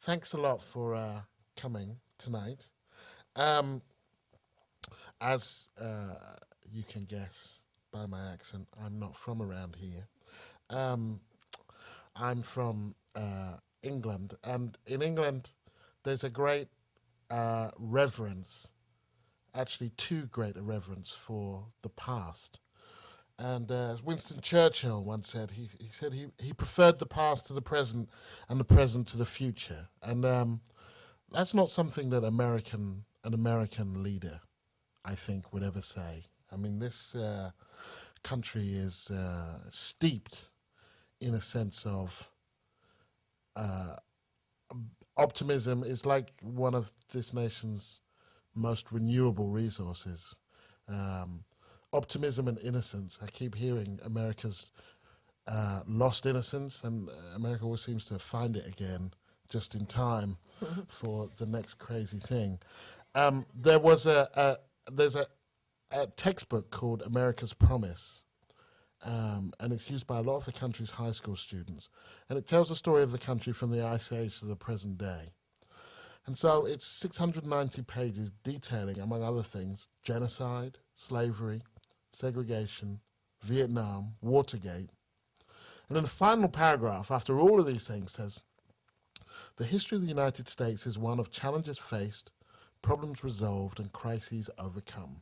thanks a lot for coming tonight. Um, as you can guess by my accent, I'm not from around here. Um, I'm from England, and in England, there's a great reverence, actually, too great a reverence for the past. And as Winston Churchill once said, he said he preferred the past to the present and the present to the future. And that's not something that an American leader, I think, would ever say. I mean, this country is steeped in a sense of uh, optimism. Is like one of this nation's most renewable resources. Um, Optimism and innocence. I keep hearing America's lost innocence, and America always seems to find it again just in time for the next crazy thing. There was there's a textbook called America's Promise, and it's used by a lot of the country's high school students, and it tells the story of the country from the Ice Age to the present day. And so it's 690 pages detailing, among other things, genocide, slavery, segregation, Vietnam, Watergate. And then the final paragraph, after all of these things, says, the history of the United States is one of challenges faced, problems resolved, and crises overcome.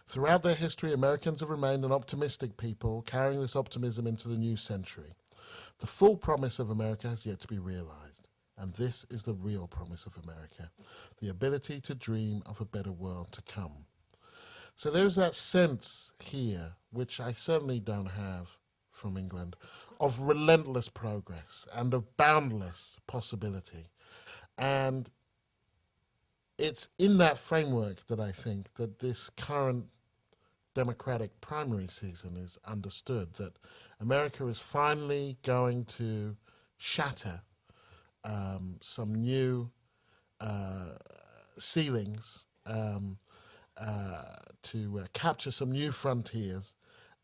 Throughout their history, Americans have remained an optimistic people, carrying this optimism into the new century. The full promise of America has yet to be realized, and this is the real promise of America, the ability to dream of a better world to come. So there's that sense here, which I certainly don't have from England, of relentless progress and of boundless possibility. And it's in that framework that I think that this current Democratic primary season is understood, that America is finally going to shatter some new ceilings, to capture some new frontiers.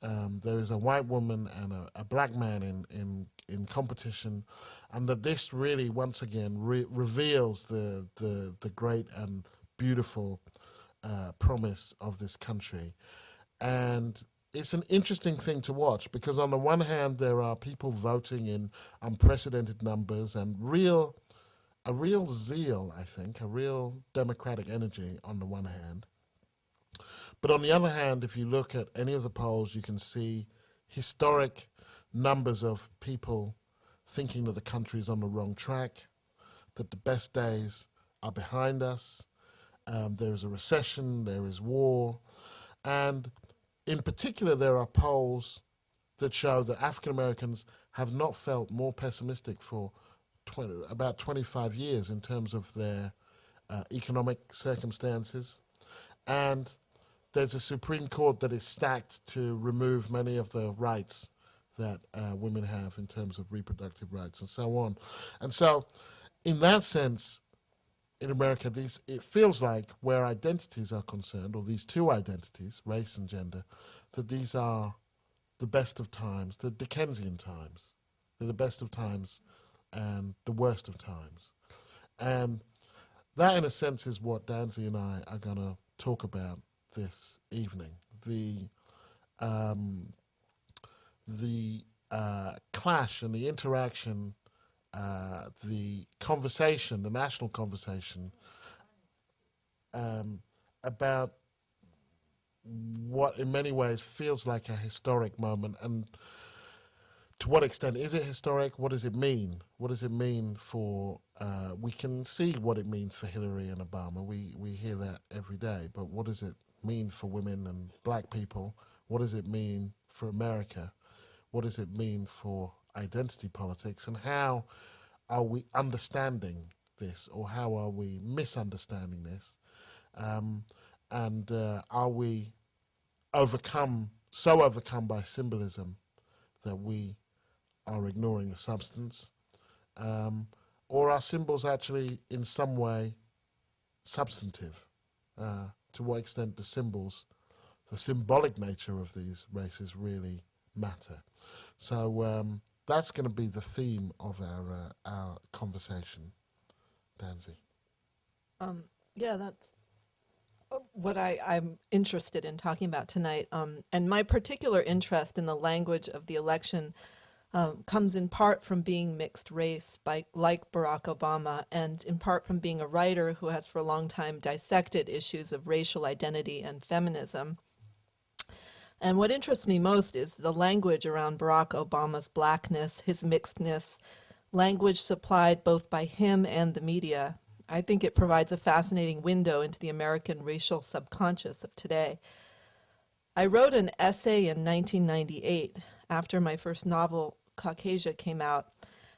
There is a white woman and a black man in competition, and that this really once again reveals the great and beautiful promise of this country. And it's an interesting thing to watch because on the one hand there are people voting in unprecedented numbers and a real zeal, I think, a real democratic energy on the one hand. But on the other hand, if you look at any of the polls, you can see historic numbers of people thinking that the country is on the wrong track, that the best days are behind us. There is a recession, there is war, and in particular, there are polls that show that African Americans have not felt more pessimistic for about 25 years in terms of their economic circumstances. And there's a Supreme Court that is stacked to remove many of the rights that women have in terms of reproductive rights and so on. And so, in that sense, in America, it feels like where identities are concerned, or these two identities, race and gender, that these are the best of times, the Dickensian times. They're the best of times and the worst of times. And that, in a sense, is what Danzy and I are going to talk about this evening. The clash and the interaction, the conversation, the national conversation about what in many ways feels like a historic moment, and to what extent is it historic? What does it mean? What does it mean for, we can see what it means for Hillary and Obama. We hear that every day, but what does it mean for women and black people? What does it mean for America? What does it mean for identity politics? And how are we understanding this, or how are we misunderstanding this? And are we so overcome by symbolism that we are ignoring the substance? Or are symbols actually in some way substantive? To what extent do symbols, the symbolic nature of these races, really matter? So that's going to be the theme of our conversation. Danzy? Yeah, that's what I'm interested in talking about tonight. And my particular interest in the language of the election comes in part from being mixed race, like Barack Obama, and in part from being a writer who has for a long time dissected issues of racial identity and feminism. And what interests me most is the language around Barack Obama's blackness, his mixedness, language supplied both by him and the media. I think it provides a fascinating window into the American racial subconscious of today. I wrote an essay in 1998 after my first novel, Caucasia, came out,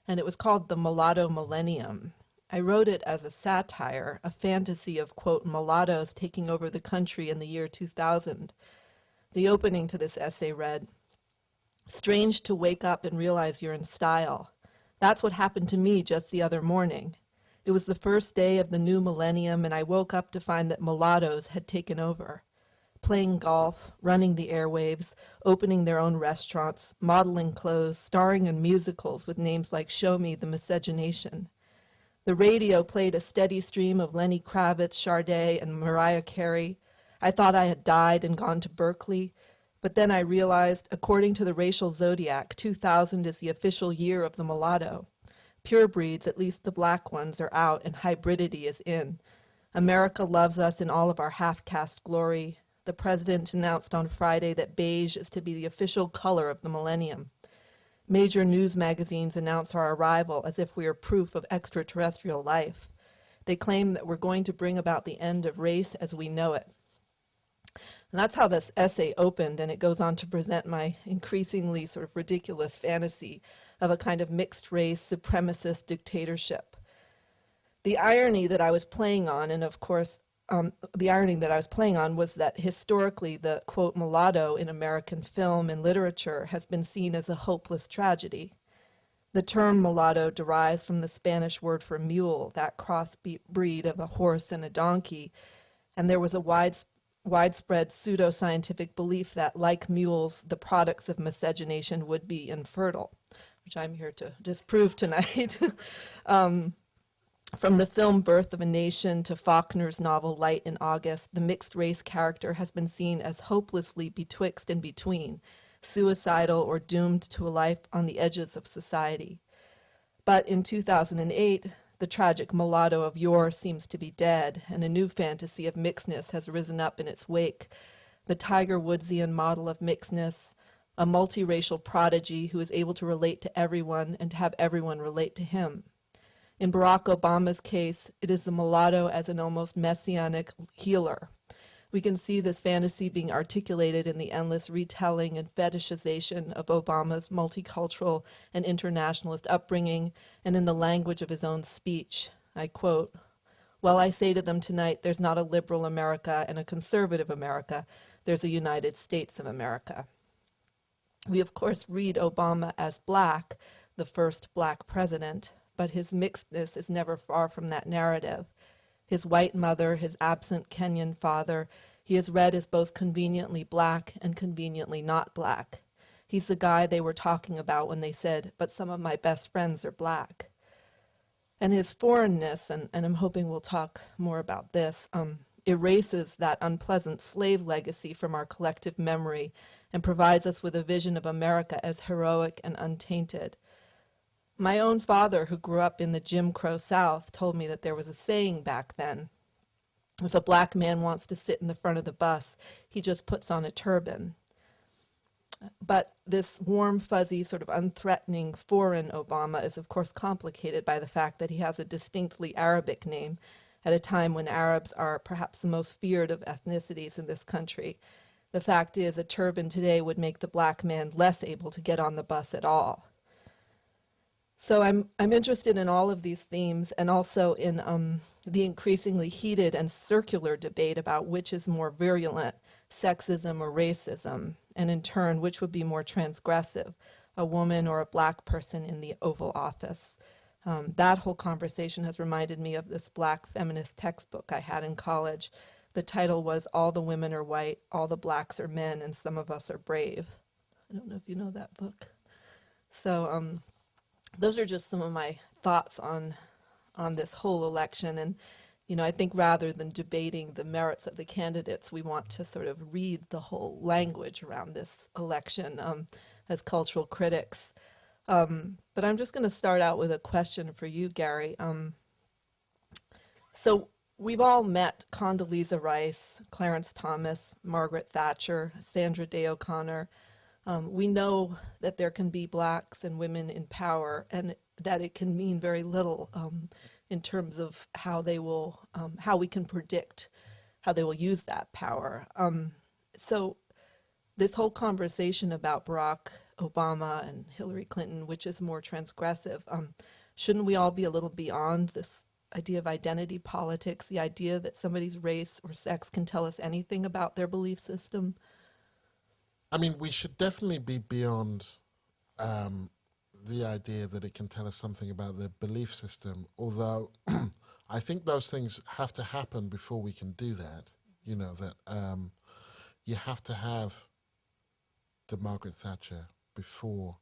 and it was called The Mulatto Millennium. I wrote it as a satire, a fantasy of, quote, mulattoes taking over the country in the year 2000. The opening to this essay read, "Strange to wake up and realize you're in style. That's what happened to me just the other morning. It was the first day of the new millennium, and I woke up to find that mulattoes had taken over. Playing golf, running the airwaves, opening their own restaurants, modeling clothes, starring in musicals with names like Show Me the Miscegenation. The radio played a steady stream of Lenny Kravitz, Sade, and Mariah Carey. I thought I had died and gone to Berkeley, but then I realized, according to the racial zodiac, 2000 is the official year of the mulatto. Purebreeds, at least the black ones, are out and hybridity is in. America loves us in all of our half-caste glory. The president announced on Friday that beige is to be the official color of the millennium. Major news magazines announce our arrival as if we are proof of extraterrestrial life. They claim that we're going to bring about the end of race as we know it." And that's how this essay opened, and it goes on to present my increasingly sort of ridiculous fantasy of a kind of mixed race supremacist dictatorship. The irony that I was playing on, and of course, the irony that I was playing on was that historically the, quote, mulatto in American film and literature has been seen as a hopeless tragedy. The term mulatto derives from the Spanish word for mule, that crossbreed of a horse and a donkey, and there was a widespread pseudoscientific belief that, like mules, the products of miscegenation would be infertile, which I'm here to disprove tonight. From the film Birth of a Nation to Faulkner's novel Light in August, the mixed race character has been seen as hopelessly betwixt and between, suicidal or doomed to a life on the edges of society. But in 2008, the tragic mulatto of yore seems to be dead, and a new fantasy of mixedness has risen up in its wake. The Tiger Woodsian model of mixedness, a multiracial prodigy who is able to relate to everyone and to have everyone relate to him. In Barack Obama's case, it is the mulatto as an almost messianic healer. We can see this fantasy being articulated in the endless retelling and fetishization of Obama's multicultural and internationalist upbringing and in the language of his own speech. I quote, "Well, I say to them tonight, there's not a liberal America and a conservative America. There's a United States of America." We, of course, read Obama as black, the first black president, but his mixedness is never far from that narrative. His white mother, his absent Kenyan father, he is read as both conveniently black and conveniently not black. He's the guy they were talking about when they said, "But some of my best friends are black." And his foreignness, and I'm hoping we'll talk more about this, erases that unpleasant slave legacy from our collective memory and provides us with a vision of America as heroic and untainted. My own father, who grew up in the Jim Crow South, told me that there was a saying back then: if a black man wants to sit in the front of the bus, he just puts on a turban. But this warm, fuzzy, sort of unthreatening foreign Obama is, of course, complicated by the fact that he has a distinctly Arabic name at a time when Arabs are perhaps the most feared of ethnicities in this country. The fact is, a turban today would make the black man less able to get on the bus at all. So I'm interested in all of these themes, and also in the increasingly heated and circular debate about which is more virulent, sexism or racism, and in turn, which would be more transgressive, a woman or a black person in the Oval Office. That whole conversation has reminded me of this black feminist textbook I had in college. The title was "All the Women Are White, All the Blacks Are Men, and Some of Us Are Brave." I don't know if you know that book. So those are just some of my thoughts on on this whole election. And, I think rather than debating the merits of the candidates, we want to sort of read the whole language around this election as cultural critics. But I'm just going to start out with a question for you, Gary. So we've all met Condoleezza Rice, Clarence Thomas, Margaret Thatcher, Sandra Day O'Connor. We know that there can be blacks and women in power, and that it can mean very little in terms of how we can predict how they will use that power. So this whole conversation about Barack Obama and Hillary Clinton, which is more transgressive, shouldn't we all be a little beyond this idea of identity politics, the idea that somebody's race or sex can tell us anything about their belief system? I mean, we should definitely be beyond the idea that it can tell us something about their belief system, although I think those things have to happen before we can do that. That you have to have the Margaret Thatcher before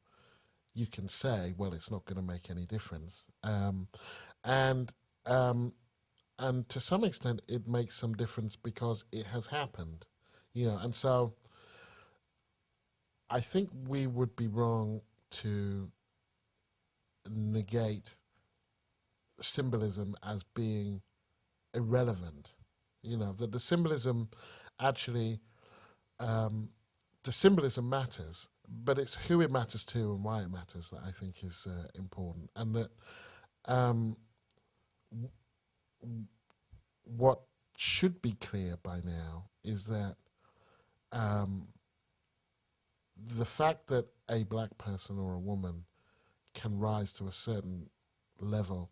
you can say, well, it's not going to make any difference. And to some extent, it makes some difference because it has happened, and so I think we would be wrong to negate symbolism as being irrelevant. That the symbolism actually, the symbolism matters, but it's who it matters to and why it matters that I think is important. And that what should be clear by now is that the fact that a black person or a woman can rise to a certain level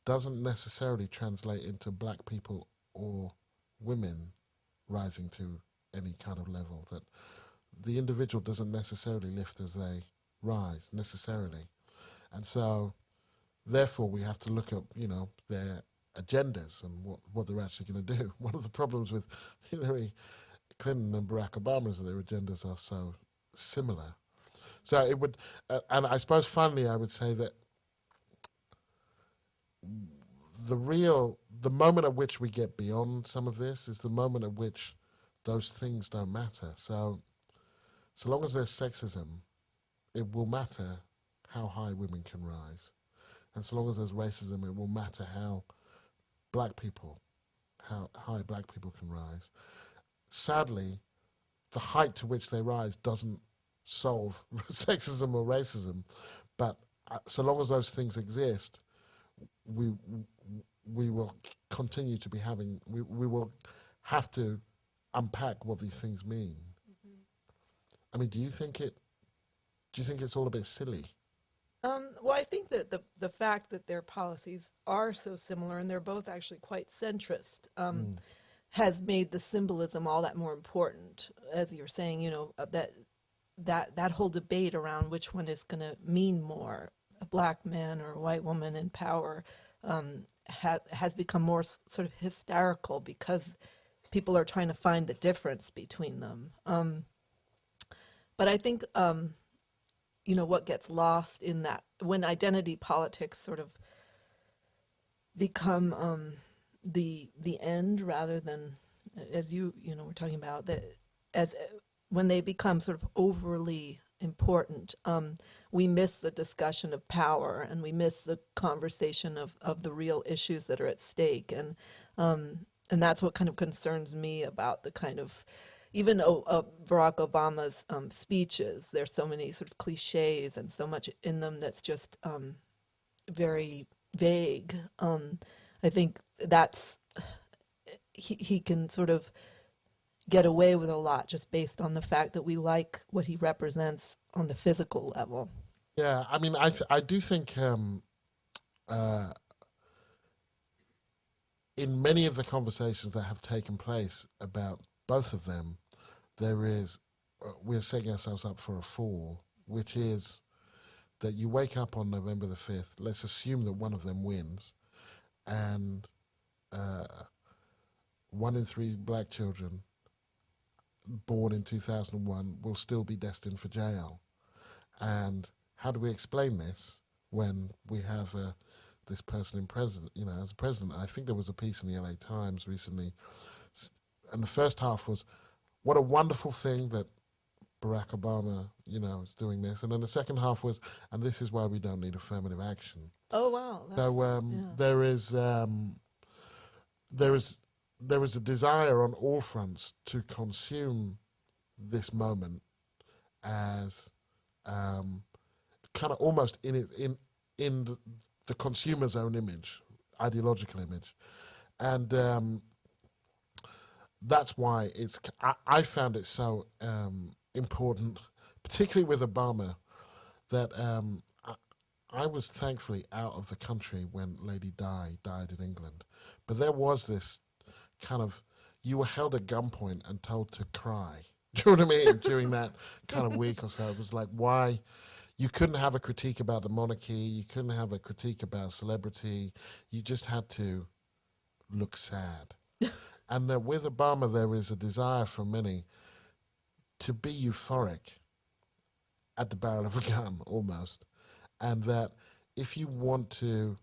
doesn't necessarily translate into black people or women rising to any kind of level. That the individual doesn't necessarily lift as they rise, necessarily. And so, therefore, we have to look at, their agendas and what they're actually going to do. One of the problems with Hillary Clinton and Barack Obama is that their agendas are so similar. So it would, and I suppose finally I would say that the moment at which we get beyond some of this is the moment at which those things don't matter. So long as there's sexism, it will matter how high women can rise. And so long as there's racism, it will matter how high black people can rise. Sadly, the height to which they rise doesn't solve sexism or racism, but so long as those things exist, we will continue to be having. We will have to unpack what these things mean. Mm-hmm. I mean, do you think it's all a bit silly? Well, I think that the fact that their policies are so similar, and they're both actually quite centrist, has made the symbolism all that more important. As you're saying, that whole debate around which one is going to mean more, a black man or a white woman in power, has become more sort of hysterical because people are trying to find the difference between them. But I think, what gets lost in that, when identity politics sort of become the end rather than, as you were talking about, that as when they become sort of overly important, we miss the discussion of power and we miss the conversation of the real issues that are at stake. And that's what kind of concerns me about the kind of, even Barack Obama's speeches. There's so many sort of cliches and so much in them that's just very vague. I think that's, he can sort of get away with a lot just based on the fact that we like what he represents on the physical level. Yeah, I mean, I do think in many of the conversations that have taken place about both of them, we're setting ourselves up for a fall, which is that you wake up on November the 5th, let's assume that one of them wins, and 1 in 3 black children born in 2001 will still be destined for jail. And how do we explain this when we have a this person in president, as a president. And I think there was a piece in the LA Times recently, and the first half was, what a wonderful thing that Barack Obama, is doing this. And then the second half was, and this is why we don't need affirmative action. Oh wow! So there is a desire on all fronts to consume this moment as kind of almost in the consumer's own image, ideological image, and that's why I found it so important, particularly with Obama, that I was thankfully out of the country when Lady Di died in England, but there was this kind of, you were held at gunpoint and told to cry. Do you know what I mean? During that kind of week or so, it was like, why? You couldn't have a critique about the monarchy. You couldn't have a critique about celebrity. You just had to look sad. And with Obama, there is a desire from many to be euphoric at the barrel of a gun, almost. And that if you want to,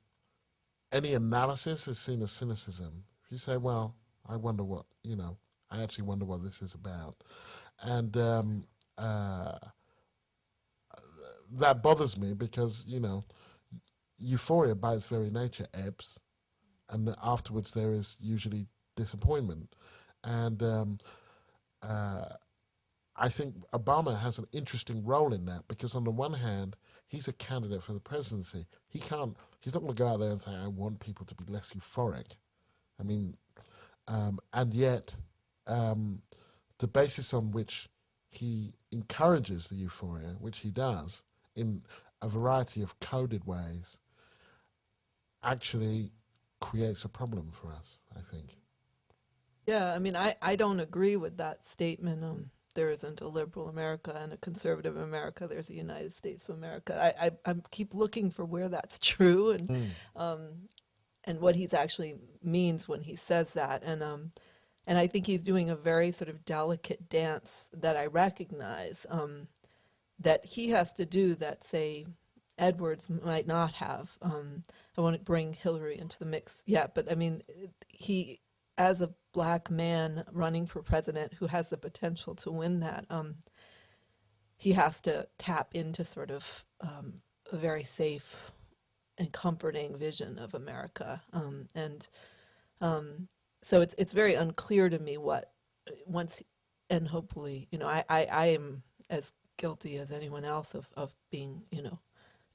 any analysis is seen as cynicism. If you say, well, I wonder what, I actually wonder what this is about. And that bothers me because, euphoria by its very nature ebbs. And afterwards there is usually disappointment. And I think Obama has an interesting role in that because on the one hand, he's a candidate for the presidency. He's not going to go out there and say, I want people to be less euphoric. I mean, and yet the basis on which he encourages the euphoria, which he does in a variety of coded ways, actually creates a problem for us, I think. Yeah, I mean, I don't agree with that statement. There isn't a liberal America and a conservative America. There's a United States of America. I keep looking for where that's true and what he's actually means when he says that. And I think he's doing a very sort of delicate dance that I recognize that he has to do that, say, Edwards might not have. I won't bring Hillary into the mix yet, but I mean, he, as a black man running for president who has the potential to win that, he has to tap into sort of a very safe and comforting vision of America. So it's very unclear to me what once, and hopefully, I am as guilty as anyone else of being,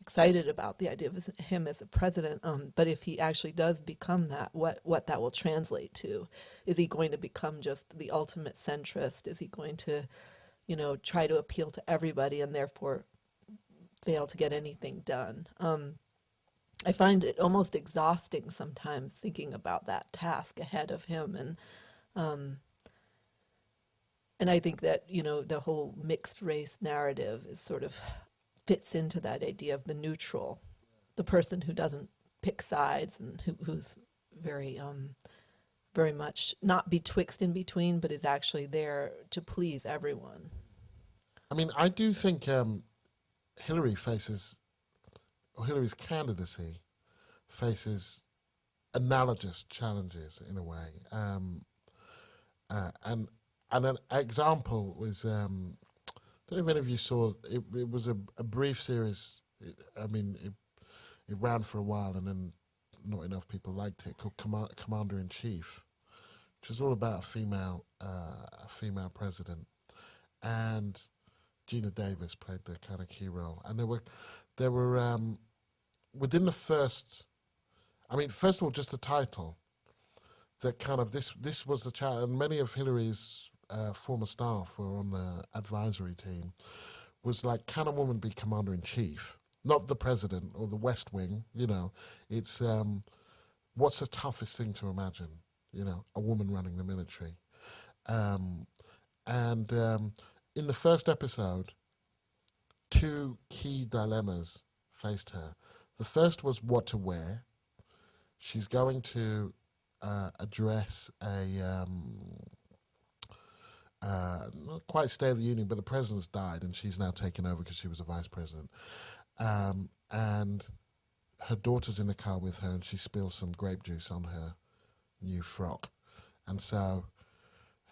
excited about the idea of him as a president. But if he actually does become that, what that will translate to? Is he going to become just the ultimate centrist? Is he going to, try to appeal to everybody and therefore fail to get anything done? I find it almost exhausting sometimes thinking about that task ahead of him, and I think that the whole mixed race narrative is sort of fits into that idea of the neutral, the person who doesn't pick sides and who's very very much not betwixt in between, but is actually there to please everyone. I mean, I do think Hillary's candidacy faces analogous challenges in a way. And an example was, I don't know if any of you saw, it was a brief series. It ran for a while and then not enough people liked it, called Commander in Chief, which is all about a female president. And Gina Davis played the kind of key role. And there were within the first, first of all, just the title, that kind of this was the challenge, and many of Hillary's former staff were on the advisory team, was like, can a woman be commander-in-chief? Not the president or the West Wing, it's what's the toughest thing to imagine, a woman running the military. And in the first episode, two key dilemmas faced her. The first was what to wear. She's going to address a not quite State of the Union, but the president's died and she's now taken over because she was a vice president. And her daughter's in the car with her, and she spills some grape juice on her new frock, and so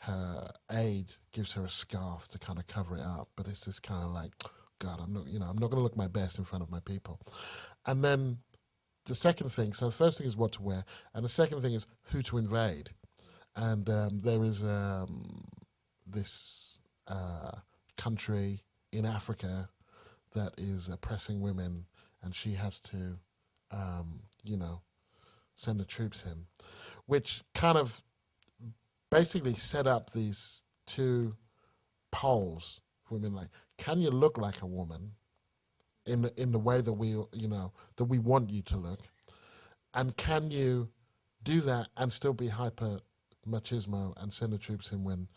her aide gives her a scarf to kind of cover it up. But it's this kind of like, God, I'm not going to look my best in front of my people. And then the second thing, so the first thing is what to wear, and the second thing is who to invade. And there is this country in Africa that is oppressing women, and she has to, send the troops in, which kind of basically set up these two poles for women. Like, can you look like a woman in the way that that we want you to look, and can you do that and still be hyper machismo and send the troops in when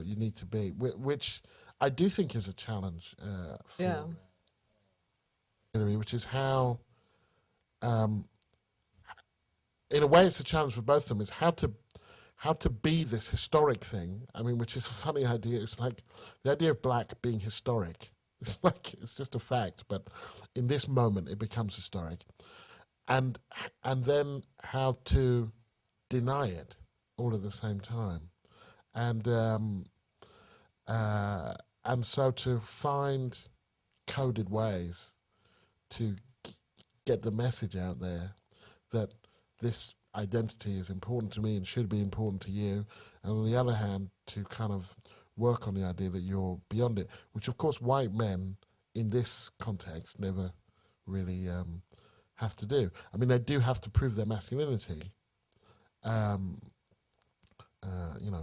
you need to be, which I do think is a challenge for Hillary, which is how, in a way, it's a challenge for both of them. Is how to be this historic thing. I mean, which is a funny idea. It's like the idea of black being historic. It's like it's just a fact, but in this moment, it becomes historic, and then how to deny it all at the same time, and so to find coded ways to get the message out there that this identity is important to me and should be important to you, and on the other hand, to kind of work on the idea that you're beyond it, which of course white men in this context never really have to do. I mean, they do have to prove their masculinity.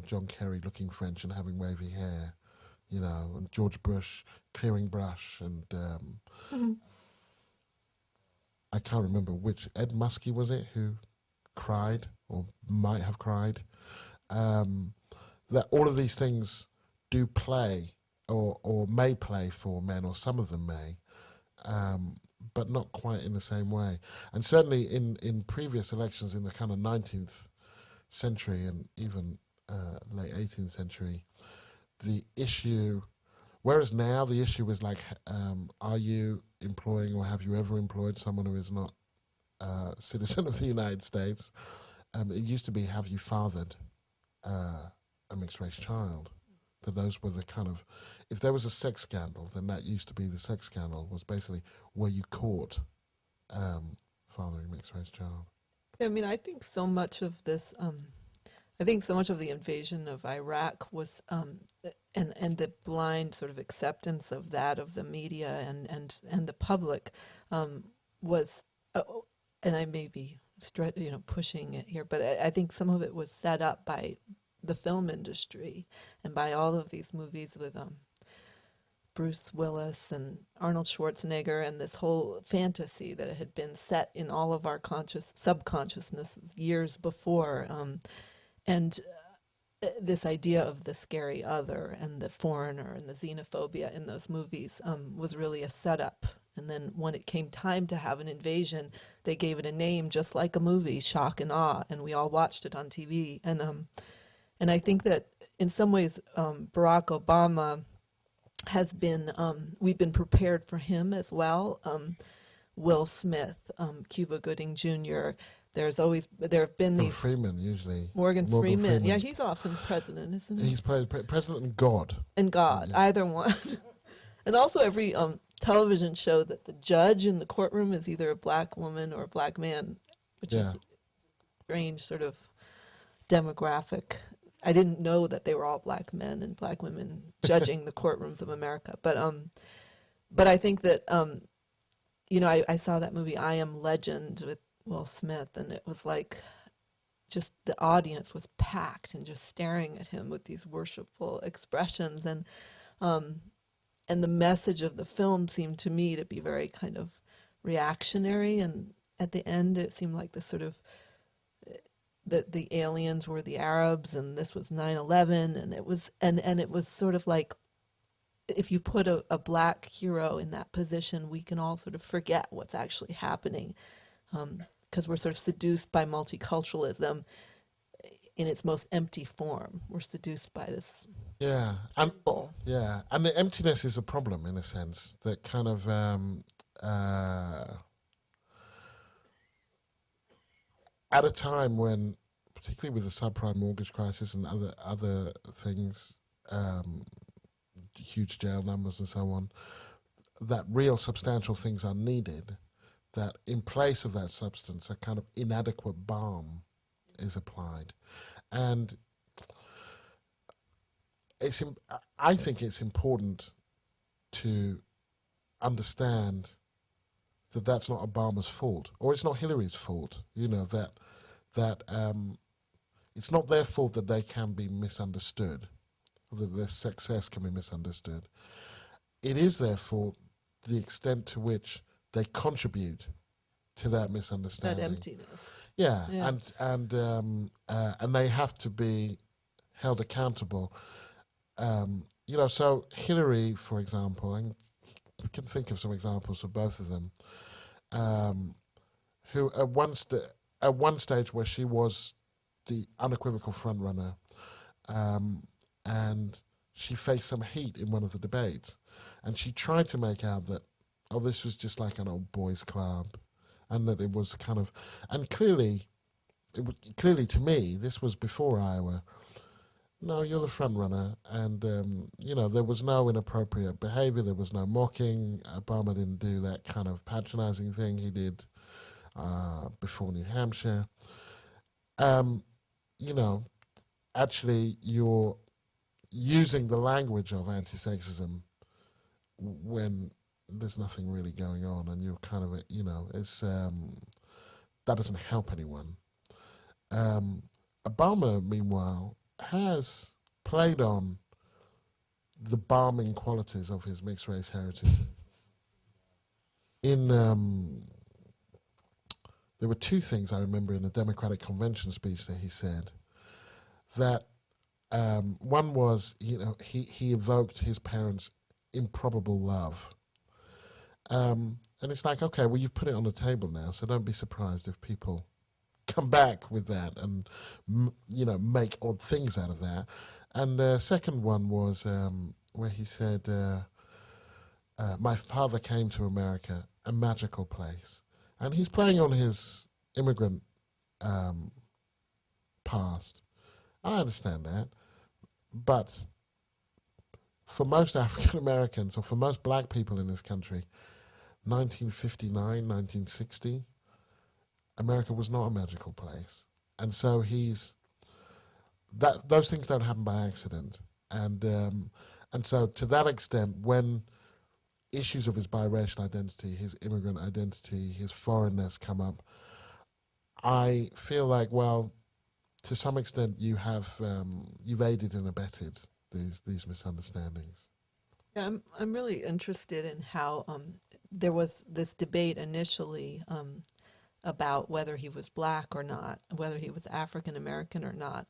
John Kerry looking French and having wavy hair, and George Bush clearing brush, and I can't remember which, Ed Muskie was it, who cried or might have cried. That all of these things do play or may play for men, or some of them may, but not quite in the same way. And certainly in previous elections in the kind of 19th century and even late 18th century, the issue, whereas now the issue is like, are you employing or have you ever employed someone who is not a citizen of the United States? It used to be, have you fathered a mixed race child? That those were the kind of, if there was a sex scandal, then that used to be the sex scandal, was basically, were you caught fathering a mixed race child? I mean, I think so much of this, I think so much of the invasion of Iraq was, and the blind sort of acceptance of that, of the media and the public, was, and I may be pushing it here, but I think some of it was set up by the film industry and by all of these movies with Bruce Willis and Arnold Schwarzenegger, and this whole fantasy that had been set in all of our subconsciousness years before, and this idea of the scary other and the foreigner and the xenophobia in those movies was really a setup. And then when it came time to have an invasion, they gave it a name just like a movie, Shock and Awe, and we all watched it on TV. And I think that in some ways, Barack Obama has been, we've been prepared for him as well. Will Smith, Cuba Gooding Jr., there have been these... Freeman, usually. Morgan Freeman. Yeah, he's often president, isn't he? He's president and God. And God, yeah. Either one. And also every television show that the judge in the courtroom is either a black woman or a black man, which is a strange sort of demographic. I didn't know that they were all black men and black women judging the courtrooms of America. But I think that, I saw that movie, I Am Legend, with Will Smith, and it was like just the audience was packed and just staring at him with these worshipful expressions. And the message of the film seemed to me to be very kind of reactionary. And at the end, it seemed like this sort of, that the aliens were the Arabs, and this was 9/11, and it was sort of like, if you put a black hero in that position, we can all sort of forget what's actually happening, because we're sort of seduced by multiculturalism in its most empty form. We're seduced by this. Yeah, and the emptiness is a problem in a sense, that kind of at a time when, particularly with the subprime mortgage crisis and other things, huge jail numbers and so on, that real substantial things are needed, that in place of that substance, a kind of inadequate balm is applied. And I think it's important to understand that that's not Obama's fault, or it's not Hillary's fault. You know, that it's not their fault that they can be misunderstood, or that their success can be misunderstood. It is their fault the extent to which they contribute to that misunderstanding. That emptiness. Yeah. And they have to be held accountable. So Hillary, for example, and we can think of some examples of both of them, who at one stage where she was the unequivocal front runner, and she faced some heat in one of the debates, and she tried to make out that, oh, this was just like an old boys' club, and that it was kind of, and clearly to me, this was before Iowa. No, you're the front runner, and there was no inappropriate behavior. There was no mocking. Obama didn't do that kind of patronizing thing he did before New Hampshire. Actually, you're using the language of anti-sexism when there's nothing really going on, and you're kind of, it's that doesn't help anyone. Obama, meanwhile, has played on the balming qualities of his mixed race heritage. There were two things I remember in the Democratic Convention speech that he said. That one was, he evoked his parents' improbable love. And it's like, okay, well, you've put it on the table now, so don't be surprised if people come back with that and, make odd things out of that. And the second one was where he said, my father came to America, a magical place. And he's playing on his immigrant past. I understand that. But for most African Americans, or for most black people in this country, 1959, 1960, America was not a magical place. And so those things don't happen by accident. And so to that extent, when issues of his biracial identity, his immigrant identity, his foreignness come up, I feel like, well, to some extent you've aided and abetted these misunderstandings. Yeah, I'm really interested in how there was this debate initially about whether he was black or not, whether he was African American or not.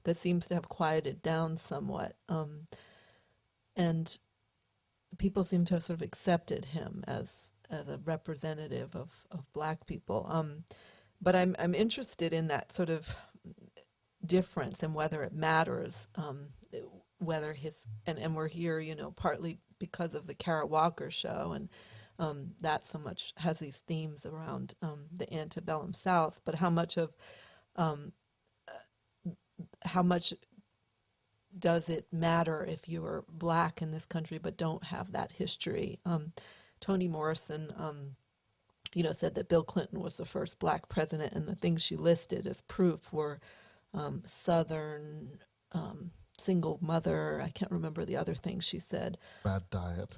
That seems to have quieted down somewhat, and people seem to have sort of accepted him as a representative of black people. But I'm interested in that sort of difference and whether it matters, whether and we're here, partly because of the Kara Walker show, and that so much has these themes around the antebellum South, but how much does it matter if you are black in this country but don't have that history? Toni Morrison, said that Bill Clinton was the first black president, and the things she listed as proof were Southern, single mother. I can't remember the other things she said. Bad diet.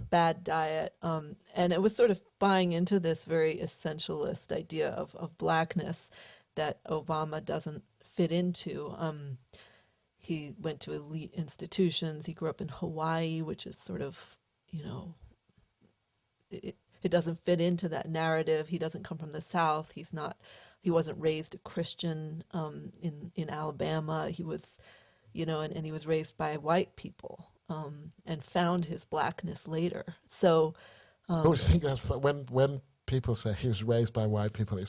And it was sort of buying into this very essentialist idea of blackness that Obama doesn't fit into. He went to elite institutions. He grew up in Hawaii, which is sort of, it doesn't fit into that narrative. He doesn't come from the South. He wasn't raised a Christian in Alabama. He was, and he was raised by white people and found his blackness later. So I always think that's when people say he was raised by white people, it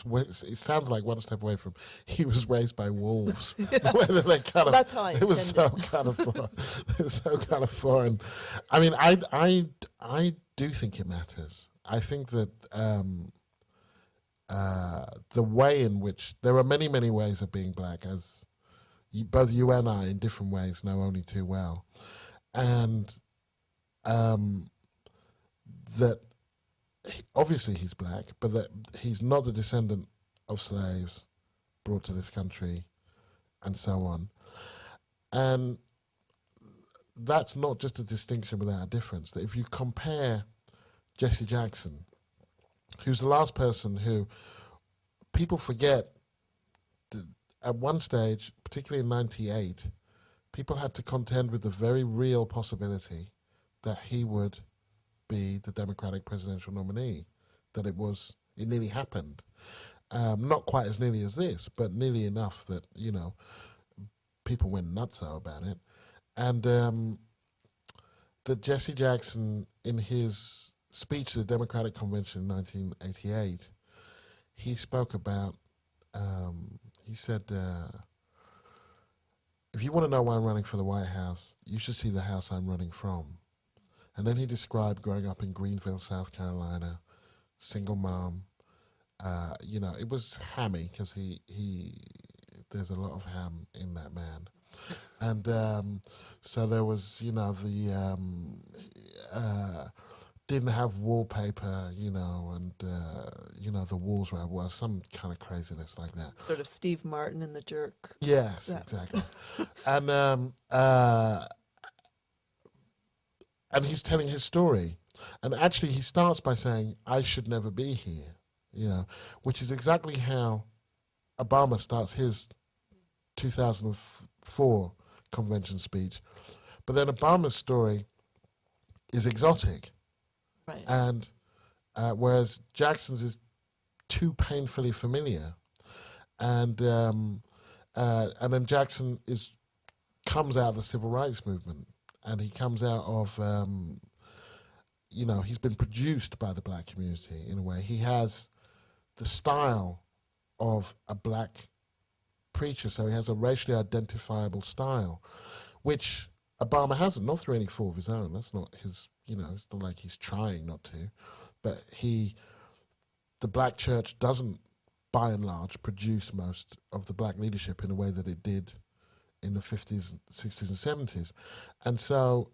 sounds like one step away from he was raised by wolves. Yeah. That's how I it was so kind of foreign. It was so kind of foreign. I mean, I do think it matters. I think that the way in which there are many, many ways of being black, as both you and I, in different ways, know only too well, and that obviously he's black, but that he's not the descendant of slaves brought to this country, and so on. And that's not just a distinction without a difference. That if you compare Jesse Jackson, who's the last person who people forget that at one stage, particularly in '98, people had to contend with the very real possibility that he would be the Democratic presidential nominee. That it nearly happened. Not quite as nearly as this, but nearly enough that, people went nutso about it. And that Jesse Jackson, in his speech to the Democratic Convention in 1988, he spoke about, he said, if you want to know why I'm running for the White House, you should see the house I'm running from. And then he described growing up in Greenville, South Carolina, single mom. It was hammy because there's a lot of ham in that man. And so there was, didn't have wallpaper, and, the walls were some kind of craziness like that. Sort of Steve Martin in The Jerk. Yes, Yeah. exactly. And he's telling his story. And actually he starts by saying, I should never be here, which is exactly how Obama starts his 2004 convention speech. But then Obama's story is exotic. Right. And whereas Jackson's is too painfully familiar. And then Jackson comes out of the civil rights movement. And he comes out of, he's been produced by the black community in a way. He has the style of a black preacher, so he has a racially identifiable style, which Obama hasn't, not through any fault of his own. That's not his, it's not like he's trying not to. But the black church doesn't, by and large, produce most of the black leadership in a way that it did in the 50s, 60s, and 70s. And so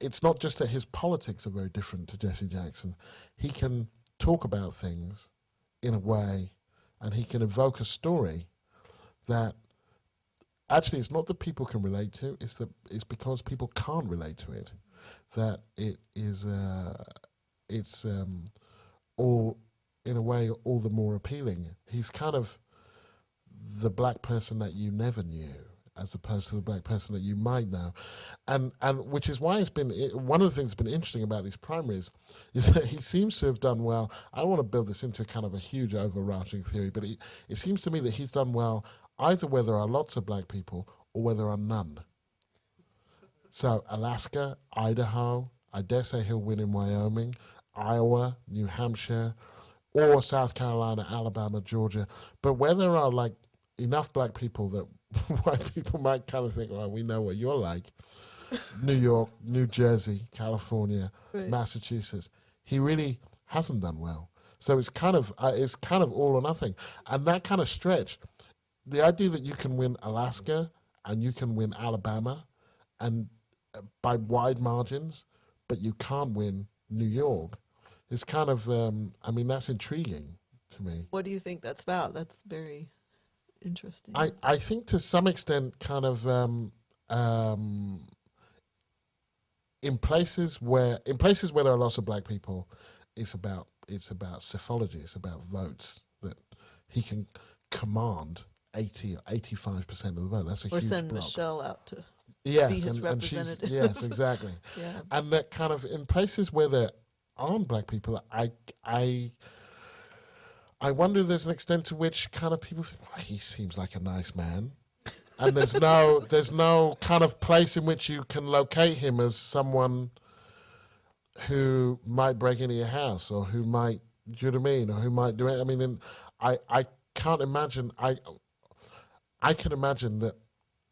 it's not just that his politics are very different to Jesse Jackson. He can talk about things in a way, and he can evoke a story that actually it's not that people can relate to, it's because people can't relate to it, that it is all, in a way, all the more appealing. He's kind of the black person that you never knew, as opposed to the black person that you might know, and which is why it's been one of the things that's been interesting about these primaries is that he seems to have done well. I don't want to build this into kind of a huge overarching theory, but it seems to me that he's done well either where there are lots of black people or where there are none. So Alaska, Idaho, I dare say he'll win in Wyoming, Iowa, New Hampshire, or South Carolina, Alabama, Georgia, but where there are like enough black people that white people might kind of think, well, we know what you're like. New York, New Jersey, California, right. Massachusetts. He really hasn't done well. So it's kind of all or nothing. And that kind of stretch, the idea that you can win Alaska and you can win Alabama and by wide margins, but you can't win New York, is kind of, that's intriguing to me. What do you think that's about? That's very interesting. I think to some extent kind of in places where there are lots of black people, it's about psephology, it's about votes, that he can command 80 or 85% of the vote. That's a huge block. Or send Michelle out to be yes, his and representative. Yes, exactly. Yeah. And that kind of in places where there aren't black people, I wonder if there's an extent to which kind of people think, well, he seems like a nice man. And there's no kind of place in which you can locate him as someone who might break into your house or who might, do you know what I mean? Or who might do it. I mean, I can't imagine, I can imagine that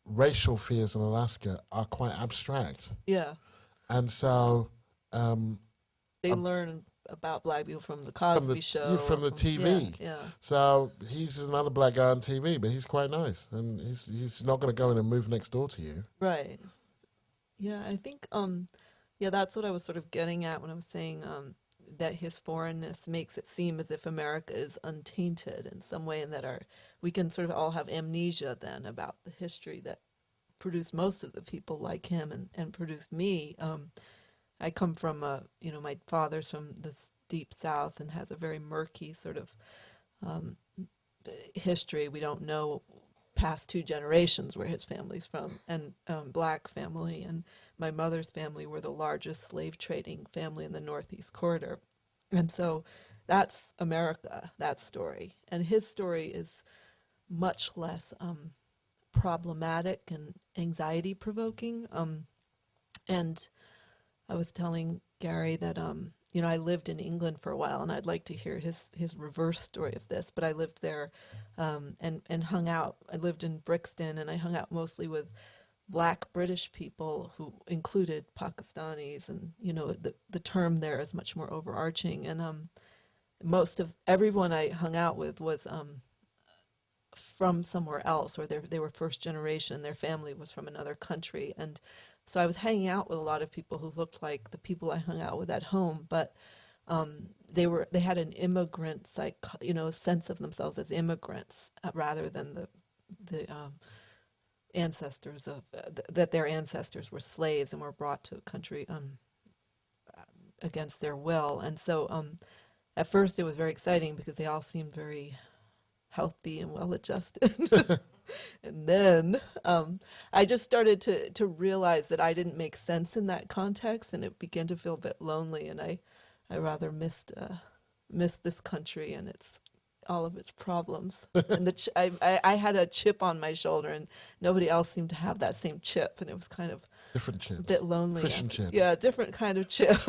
racial fears in Alaska are quite abstract. Yeah. And so They learn about black people from the from Cosby the Show or from the from yeah, TV. yeah, So he's another black guy on TV, but he's quite nice, and he's not going to go in and move next door to you. right. Yeah, I think yeah, that's what I was sort of getting at when I was saying that his foreignness makes it seem as if America is untainted in some way, and that we can sort of all have amnesia then about the history that produced most of the people like him and produced me. I come from my father's from this deep South and has a very murky sort of um, history. We don't know past two generations where his family's from, and black family, and my mother's family were the largest slave trading family in the Northeast Corridor. And so that's America, that story. And his story is much less problematic and anxiety provoking. And I was telling Gary that I lived in England for a while, and I'd like to hear his reverse story of this. But I lived there and hung out. I lived in Brixton, and I hung out mostly with black British people who included Pakistanis, and the term there is much more overarching. And most of everyone I hung out with was from somewhere else, or they were first generation. Their family was from another country, and so I was hanging out with a lot of people who looked like the people I hung out with at home, but they had an immigrant sense of themselves as immigrants rather than the ancestors of that their ancestors were slaves and were brought to a country against their will. And so at first it was very exciting because they all seemed very healthy and well adjusted. And then I just started to realize that I didn't make sense in that context, and it began to feel a bit lonely. And I rather missed this country and all of its problems. And I had a chip on my shoulder, and nobody else seemed to have that same chip, and it was kind of Different chips. a bit lonely. Fish and chips. Yeah, different kind of chip.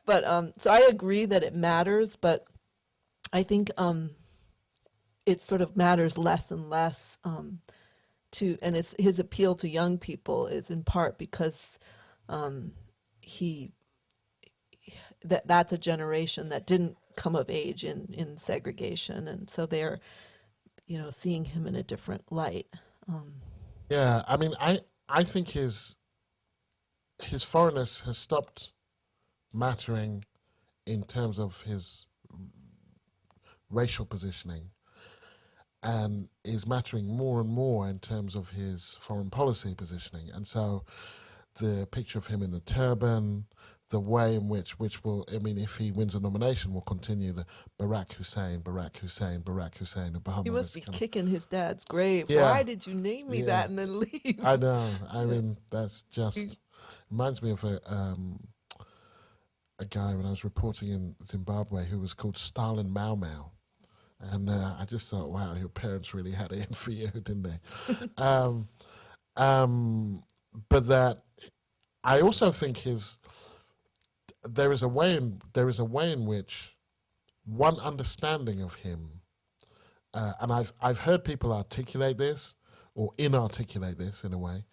But so I agree that it matters, but I think it sort of matters less and less and it's his appeal to young people is in part because that's a generation that didn't come of age in segregation, and so they're seeing him in a different light. Yeah, I mean, I think his foreignness has stopped mattering in terms of his racial positioning, and is mattering more and more in terms of his foreign policy positioning. And so the picture of him in the turban, the way in which will, I mean, if he wins a nomination, will continue the Barack Hussein, Barack Hussein, Barack Hussein. Obama. He must be kicking his dad's grave. Yeah. Why did you name me that and then leave? I know. I mean, that's just reminds me of a guy when I was reporting in Zimbabwe who was called Stalin Mau Mau. And I just thought, wow, your parents really had it in for you, didn't they? But that I also think there is a way in which one understanding of him, and I've heard people articulate this or inarticulate this in a way,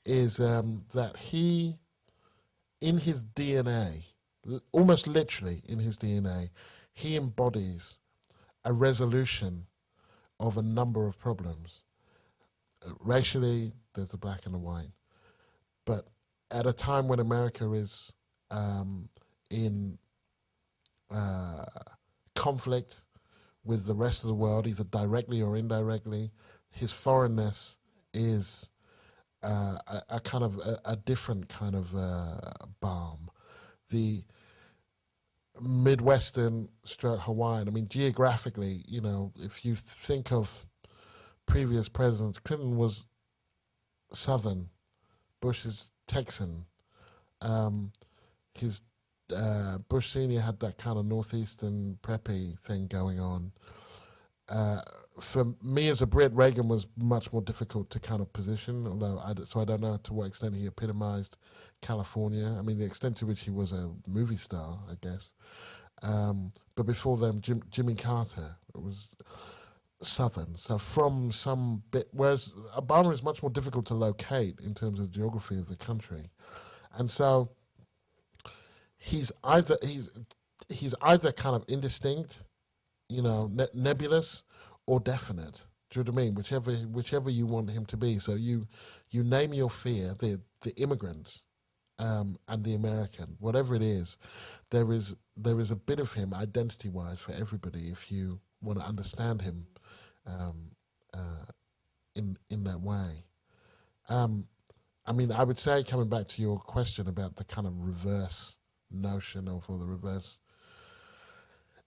is that he, in his DNA, almost literally in his DNA, he embodies a resolution of a number of problems. Racially, there's the black and the white. But at a time when America is in conflict with the rest of the world, either directly or indirectly, his foreignness is a kind of a different kind of balm. The Midwestern stroke Hawaiian. I mean, geographically, if you think of previous presidents, Clinton was Southern, Bush is Texan. His Bush Senior had that kind of Northeastern preppy thing going on. For me as a Brit, Reagan was much more difficult to kind of position, although I don't know to what extent he epitomized California. I mean, the extent to which he was a movie star, I guess. But before them, Jimmy Carter was Southern. So from some bit, whereas Obama is much more difficult to locate in terms of geography of the country. And so he's either he's either kind of indistinct, nebulous, or definite. Do you know what I mean? Whichever you want him to be. So you name your fear, the immigrant, and the American, whatever it is. There is a bit of him identity wise for everybody if you want to understand him um, in that way. Um, I mean, I would say, coming back to your question about the kind of reverse notion of, or the reverse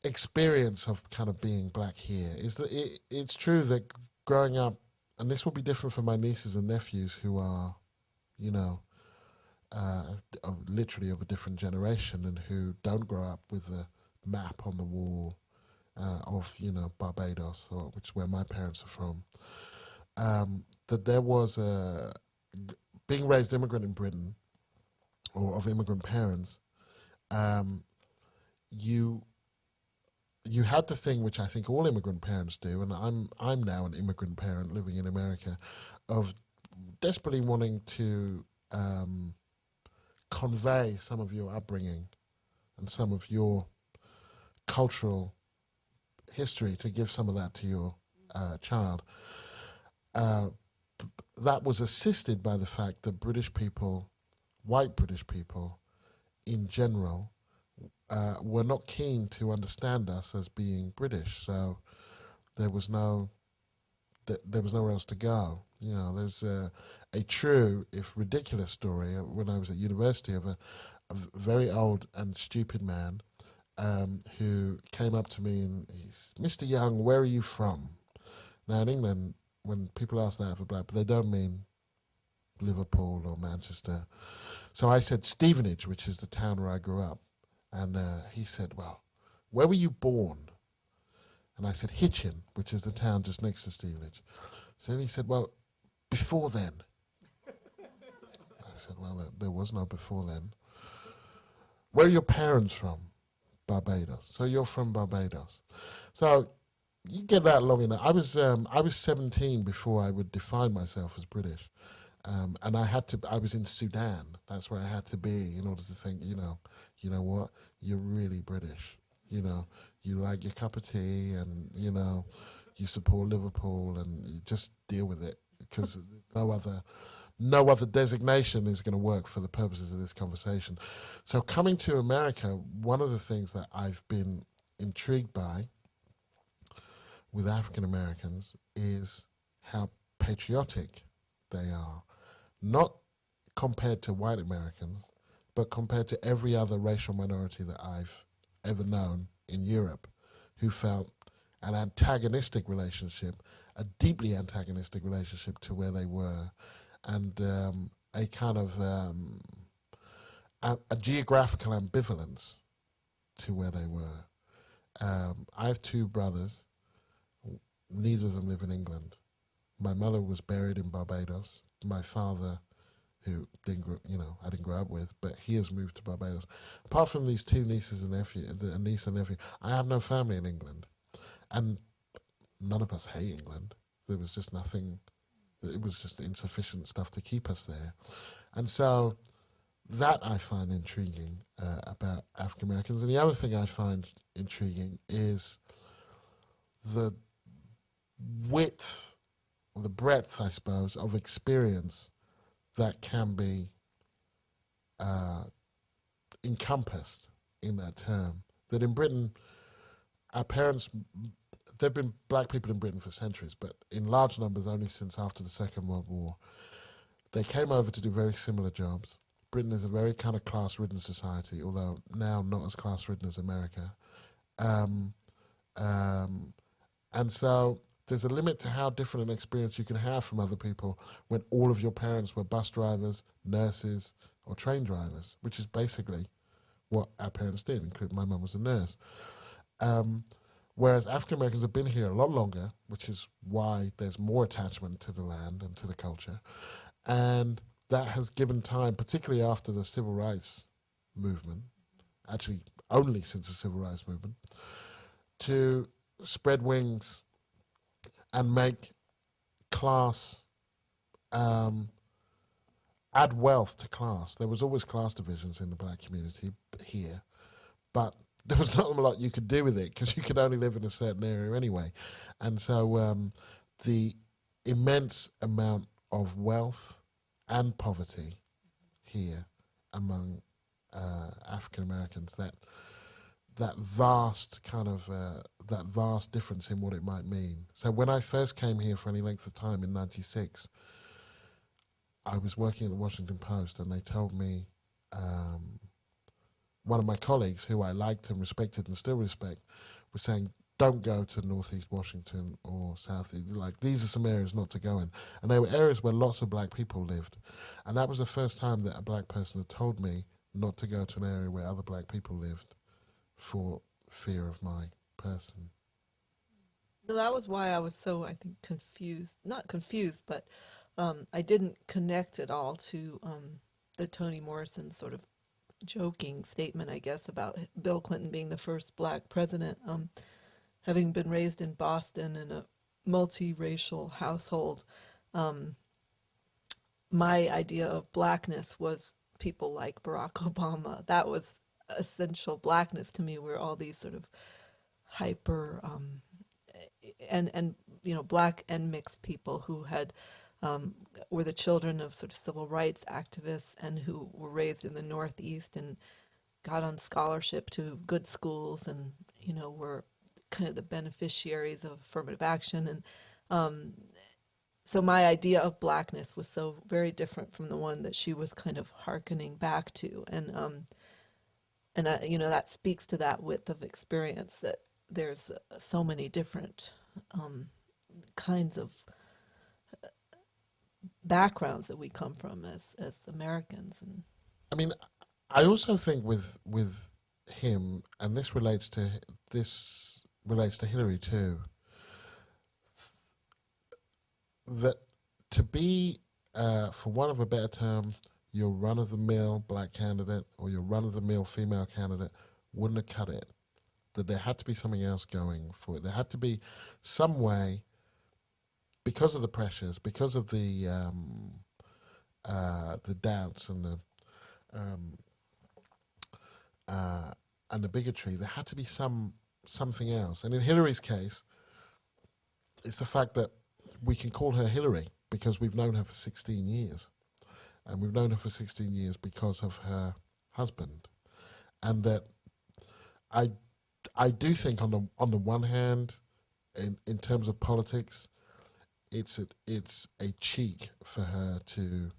experience of kind of being black here, is that it's true that growing up, and this will be different for my nieces and nephews who are, you know, literally of a different generation and who don't grow up with a map on the wall of, Barbados, which is where my parents are from. That there was being raised immigrant in Britain, or of immigrant parents. Um, you you had the thing which I think all immigrant parents do, and I'm now an immigrant parent living in America, of desperately wanting to convey some of your upbringing and some of your cultural history, to give some of that to your child. Uh, that was assisted by the fact that British people, white British people in general, were not keen to understand us as being British. So there was there was nowhere else to go. There's a true, if ridiculous, story when I was at university of a very old and stupid man who came up to me and he's, "Mr. Young, where are you from?" Now in England, when people ask that for black, they don't mean Liverpool or Manchester. So I said Stevenage, which is the town where I grew up. And he said, "Well, where were you born?" And I said, "Hitchin, which is the town just next to Stevenage." So then he said, "Well, before then." I said, "Well, there was no before then." "Where are your parents from?" "Barbados." "So you're from Barbados." So you get that long enough. I was 17 before I would define myself as British. And I was in Sudan. That's where I had to be in order to think, you know what, you're really British. You like your cup of tea, and, you support Liverpool, and you just deal with it, because no other designation is going to work for the purposes of this conversation. So coming to America, one of the things that I've been intrigued by with African Americans is how patriotic they are. Not compared to white Americans, but compared to every other racial minority that I've ever known in Europe, who felt an antagonistic relationship, a deeply antagonistic relationship to where they were, and a kind of a geographical ambivalence to where they were. I have two brothers. Neither of them live in England. My mother was buried in Barbados. My father, who I didn't grow up with, but he has moved to Barbados. Apart from these two nieces and a niece and nephew, I have no family in England, and none of us hate England. There was just nothing. It was just insufficient stuff to keep us there, and so that I find intriguing about African Americans. And the other thing I find intriguing is the width, or the breadth, I suppose, of experience that can be encompassed in that term. That in Britain, our parents, there have been black people in Britain for centuries, but in large numbers only since after the Second World War. They came over to do very similar jobs. Britain is a very kind of class-ridden society, although now not as class-ridden as America. And so there's a limit to how different an experience you can have from other people when all of your parents were bus drivers, nurses, or train drivers, which is basically what our parents did, including my mum was a nurse. Whereas African Americans have been here a lot longer, which is why there's more attachment to the land and to the culture. And that has given time, particularly after the civil rights movement, actually only since the civil rights movement, to spread wings and make class add wealth to class. There was always class divisions in the black community here, but there was not a lot you could do with it because you could only live in a certain area anyway. And so the immense amount of wealth and poverty here among African Americans, that vast kind of that vast difference in what it might mean. So when I first came here for any length of time in '96, I was working at the Washington Post, and they told me, one of my colleagues who I liked and respected and still respect was saying, don't go to Northeast Washington or Southeast. Like, these are some areas not to go in. And they were areas where lots of black people lived. And that was the first time that a black person had told me not to go to an area where other black people lived for fear of my person. Well, that was why I was so, I think, confused. Not confused, but I didn't connect at all to the Toni Morrison sort of joking statement, I guess, about Bill Clinton being the first black president. Having been raised in Boston in a multiracial household, my idea of blackness was people like Barack Obama. That was essential blackness to me, where all these sort of hyper and black and mixed people who had were the children of sort of civil rights activists and who were raised in the Northeast and got on scholarship to good schools and were kind of the beneficiaries of affirmative action. And so my idea of blackness was so very different from the one that she was kind of hearkening back to. And that speaks to that width of experience, that there's so many different kinds of backgrounds that we come from as Americans. And I mean, I also think with him, and this relates to Hillary too, that to be, for want of a better term, your run-of-the-mill black candidate or your run-of-the-mill female candidate wouldn't have cut it. That there had to be something else going for it. There had to be some way, because of the pressures, because of the doubts and the bigotry, there had to be something else. And in Hillary's case, it's the fact that we can call her Hillary because we've known her for 16 years. And we've known her for 16 years because of her husband. And that I do think on the one hand, in terms of politics, it's a cheek for her to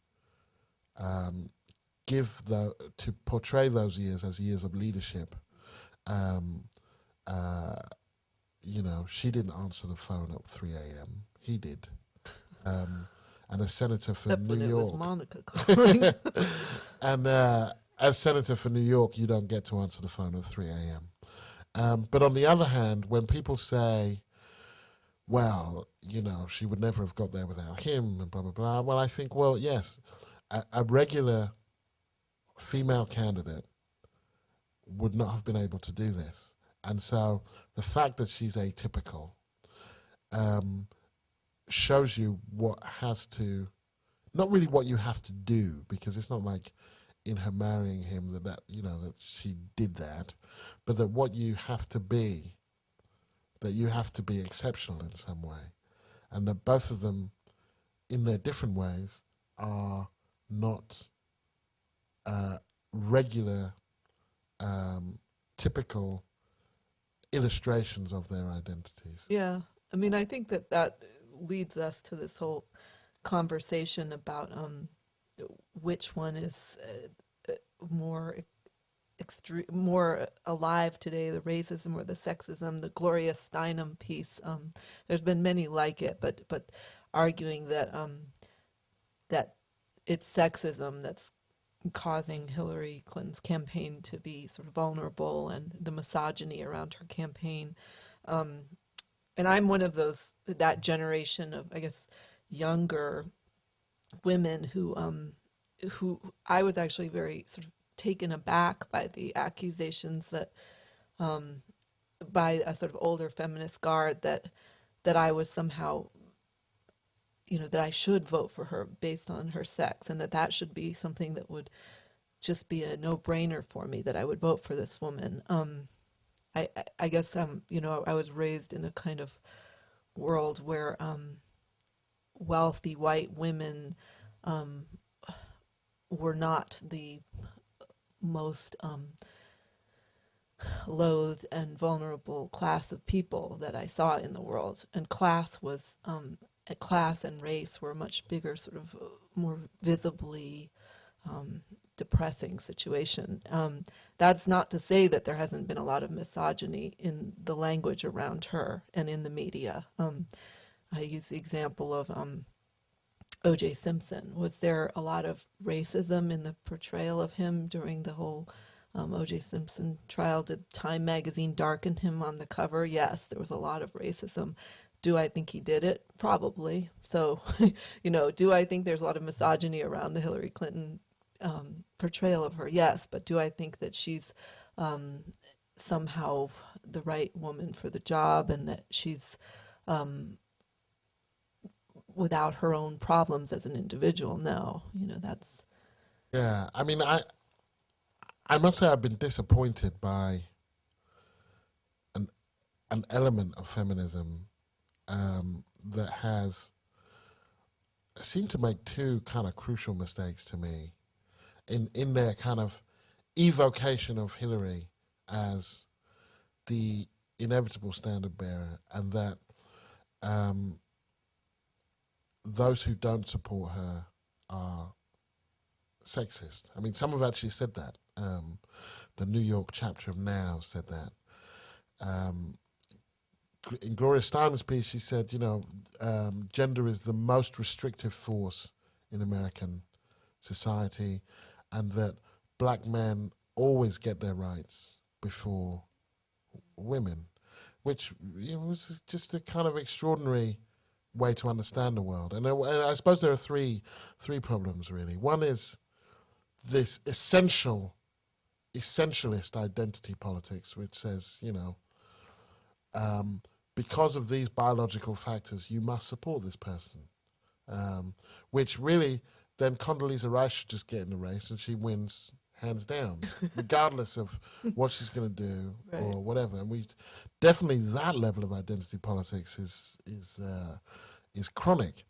to portray those years as years of leadership. She didn't answer the phone at 3 a.m. He did. And as senator for except New when York, it was Monica calling. and as senator for New York, you don't get to answer the phone at 3 a.m. But on the other hand, when people say, well, she would never have got there without him and blah, blah, blah. Well, I think, well, yes, a regular female candidate would not have been able to do this. And so the fact that she's atypical shows you what has to, not really what you have to do, because it's not like in her marrying him that she did that, but that what you have to be, that you have to be exceptional in some way. And that both of them, in their different ways, are not regular, typical illustrations of their identities. Yeah. I mean, I think that leads us to this whole conversation about which one is more more alive today, the racism or the sexism, the Gloria Steinem piece. There's been many like it, but arguing that that it's sexism that's causing Hillary Clinton's campaign to be sort of vulnerable, and the misogyny around her campaign. And I'm one of that generation of, I guess, younger women who I was actually very sort of taken aback by the accusations that by a sort of older feminist guard that I was somehow that I should vote for her based on her sex, and that should be something that would just be a no-brainer for me, that I would vote for this woman. I guess I was raised in a kind of world where wealthy white women were not the most loathed and vulnerable class of people that I saw in the world, and class and race were a much bigger, sort of more visibly depressing situation. That's not to say that there hasn't been a lot of misogyny in the language around her and in the media. I use the example of O.J. Simpson. Was there a lot of racism in the portrayal of him during the whole O.J. Simpson trial? Did Time magazine darken him on the cover? Yes, there was a lot of racism. Do I think he did it? Probably. So, do I think there's a lot of misogyny around the Hillary Clinton portrayal of her? Yes, but do I think that she's somehow the right woman for the job, and that she's without her own problems as an individual? No, that's... Yeah, I mean, I must say I've been disappointed by an element of feminism that has seemed to make two kind of crucial mistakes to me in their kind of evocation of Hillary as the inevitable standard bearer, and that those who don't support her are sexist. I mean, some have actually said that. The New York chapter of Now said that. In Gloria Steinem's piece, she said, gender is the most restrictive force in American society, and that black men always get their rights before women, which was just a kind of extraordinary way to understand the world. And I suppose there are three problems, really. One is this essentialist identity politics, which says, because of these biological factors, you must support this person, which really then Condoleezza Rice should just get in the race and she wins hands down, regardless of what she's going to do or whatever. And we definitely, that level of identity politics is chronic.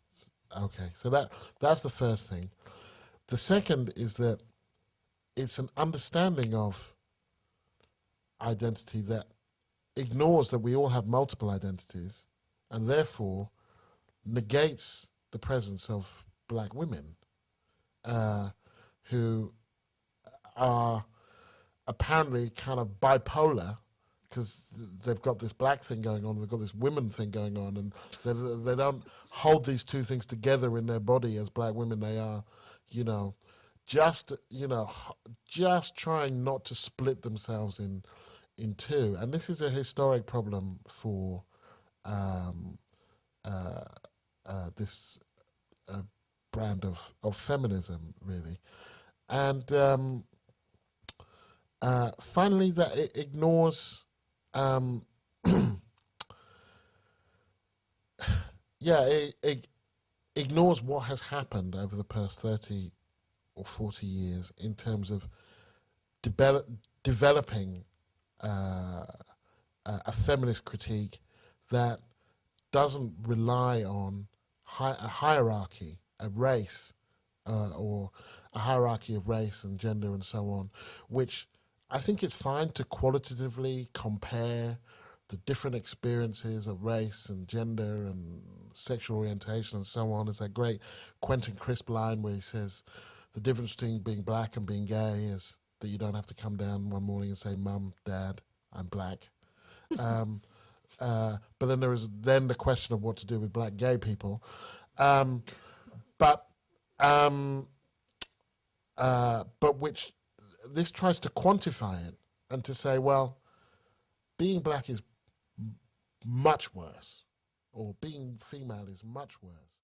Okay, so that's the first thing. The second is that it's an understanding of identity that ignores that we all have multiple identities, and therefore negates the presence of black women who are apparently kind of bipolar, because they've got this black thing going on, they've got this women thing going on, and they don't hold these two things together in their body as black women. They are, just trying not to split themselves in two. And this is a historic problem for this brand of feminism, really. And finally, that it ignores it ignores what has happened over the past 30 or 40 years in terms of developing a feminist critique that doesn't rely on a hierarchy, a race, or a hierarchy of race and gender and so on, which I think it's fine to qualitatively compare the different experiences of race and gender and sexual orientation and so on. There's that great Quentin Crisp line where he says the difference between being black and being gay is that you don't have to come down one morning and say, "Mum, Dad, I'm black." But then there is then the question of what to do with black gay people. But which this tries to quantify it and to say, well, being black is much worse, or being female is much worse.